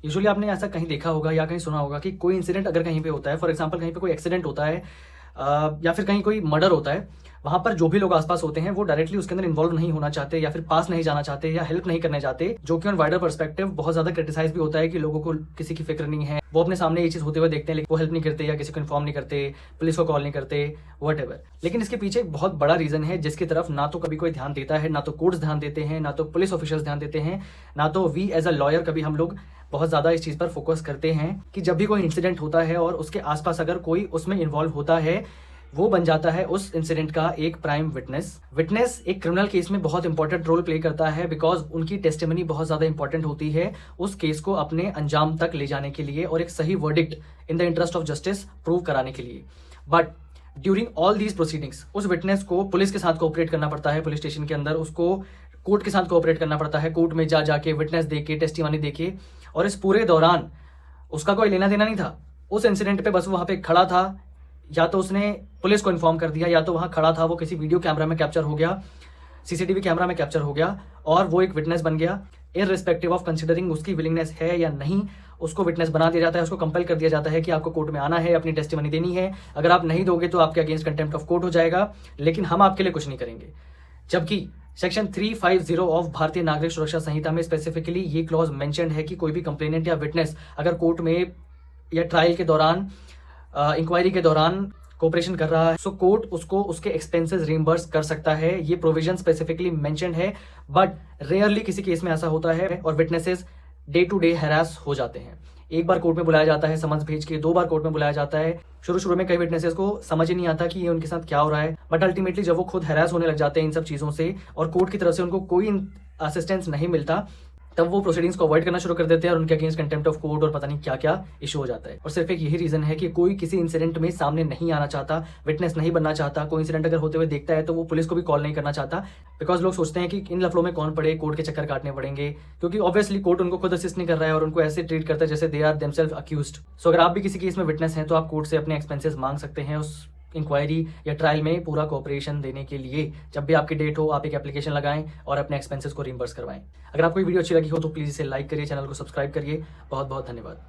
Usually आपने ऐसा कहीं देखा होगा या कहीं सुना होगा कि कोई इंसिडेंट अगर कहीं पे होता है, फॉर एग्जांपल कहीं पे कोई एक्सीडेंट होता है या फिर कहीं कोई मर्डर होता है, वहां पर जो भी लोग आसपास होते हैं वो डायरेक्टली उसके अंदर इन्वॉल्व नहीं होना चाहते या फिर पास नहीं जाना चाहते या हेल्प नहीं करने जाते, जो कि ऑन वाइडर पर्सपेक्टिव बहुत ज्यादा क्रिटिसाइज भी होता है कि लोगों को किसी की फिक्र नहीं है, वो अपने सामने ये चीज होते हुए देखते हैं लेकिन वो हेल्प नहीं करते या किसी को इन्फॉर्म नहीं करते, पुलिस को कॉल नहीं करते, वट। लेकिन इसके पीछे एक बहुत बड़ा रीजन है जिसकी तरफ ना तो कभी कोई ध्यान देता है, ना तो कोर्ट्स ध्यान देते हैं, ना तो पुलिस ऑफिशियल्स ध्यान देते हैं, ना तो वी एज अ लॉयर कभी हम लोग बहुत ज्यादा इस चीज पर फोकस करते हैं कि जब भी कोई इंसिडेंट होता है और उसके आसपास अगर कोई उसमें इन्वॉल्व होता है, वो बन जाता है उस इंसिडेंट का एक प्राइम विटनेस। विटनेस एक क्रिमिनल केस में बहुत इंपॉर्टेंट रोल प्ले करता है बिकॉज उनकी टेस्टिमनी बहुत ज्यादा इंपॉर्टेंट होती है उस केस को अपने अंजाम तक ले जाने के लिए और एक सही verdict in the interest of justice prove कराने के लिए। But during all these proceedings उस विटनेस को पुलिस के साथ कोऑपरेट करना पड़ता है, पुलिस स्टेशन के अंदर उसको कोर्ट के साथ कोऑपरेट करना पड़ता है, कोर्ट में जा जाके विटनेस देके टेस्टिमनी देके, और इस पूरे दौरान उसका कोई लेना देना नहीं था उस इंसिडेंट पे, बस वहां पे खड़ा था, या तो उसने पुलिस को इन्फॉर्म कर दिया या तो वहां खड़ा था, वो किसी वीडियो कैमरा में कैप्चर हो गया, सीसीटीवी कैमरा में कैप्चर हो गया और वो एक विटनेस बन गया। इररिस्पेक्टिव ऑफ कंसिडरिंग उसकी विलिंगनेस है या नहीं, उसको विटनेस बना दिया जाता है, उसको कंपेल कर दिया जाता है कि आपको कोर्ट में आना है, अपनी टेस्टिमनी देनी है, अगर आप नहीं दोगे तो आपके अगेंस्ट कंटेम्प्ट ऑफ कोर्ट हो जाएगा, लेकिन हम आपके लिए कुछ नहीं करेंगे। जबकि सेक्शन 350 ऑफ भारतीय नागरिक सुरक्षा संहिता में स्पेसिफिकली ये क्लॉज मेंशन्ड है कि कोई भी कंप्लेनेंट या विटनेस अगर कोर्ट में या ट्रायल के दौरान, इंक्वायरी के दौरान कोऑपरेशन कर रहा है, सो कोर्ट उसको उसके एक्सपेंसेस रिइंबर्स कर सकता है। ये प्रोविजन स्पेसिफिकली मेंशन्ड है, बट रेयरली किसी केस में ऐसा होता है और witnesses day to day harass हो जाते हैं। एक बार कोर्ट में बुलाया जाता है समन्स भेज के, 2 बार कोर्ट में बुलाया जाता है। शुरू में कई विटनेसेस को समझ ही नहीं आता कि ये उनके साथ क्या हो रहा है, बट अल्टीमेटली जब वो खुद हैरास होने लग जाते हैं इन सब चीजों से और कोर्ट की तरफ से उनको कोई असिस्टेंस नहीं मिलता, तब वो प्रोसीडिंग्स को अवॉइड करना शुरू कर देते हैं और उनके अगेंस्ट कंटेम्प्ट ऑफ कोर्ट और पता नहीं क्या क्या इशू हो जाता है। और सिर्फ एक यही रीजन है कि कोई किसी इंसिडेंट में सामने नहीं आना चाहता, विटनेस नहीं बनना चाहता, कोई इंसिडेंट अगर होते हुए देखता है तो वो पुलिस को भी कॉल नहीं करना चाहता, बिकॉज लोग सोचते हैं कि इन लफड़ों में कौन पड़े, कोर्ट के चक्कर काटने पड़ेंगे, क्योंकि ऑब्वियसली कोर्ट उनको खुद असिस्ट नहीं कर रहा है और उनको ऐसे ट्रीट करता है जैसे दे आर देमसेल्फ अक्यूज्ड। सो अगर आप भी किसी केस में विटनेस हैं तो आप कोर्ट से अपने एक्सपेंसेस मांग सकते हैं उस इंक्वायरी या ट्रायल में पूरा कोऑपरेशन देने के लिए। जब भी आपकी डेट हो आप एक एप्लीकेशन लगाएं और अपने एक्सपेंसेस को रिइंबर्स करवाएं। अगर आपको ये वीडियो अच्छी लगी हो तो प्लीज इसे लाइक करिए, चैनल को सब्सक्राइब करिए। बहुत बहुत धन्यवाद।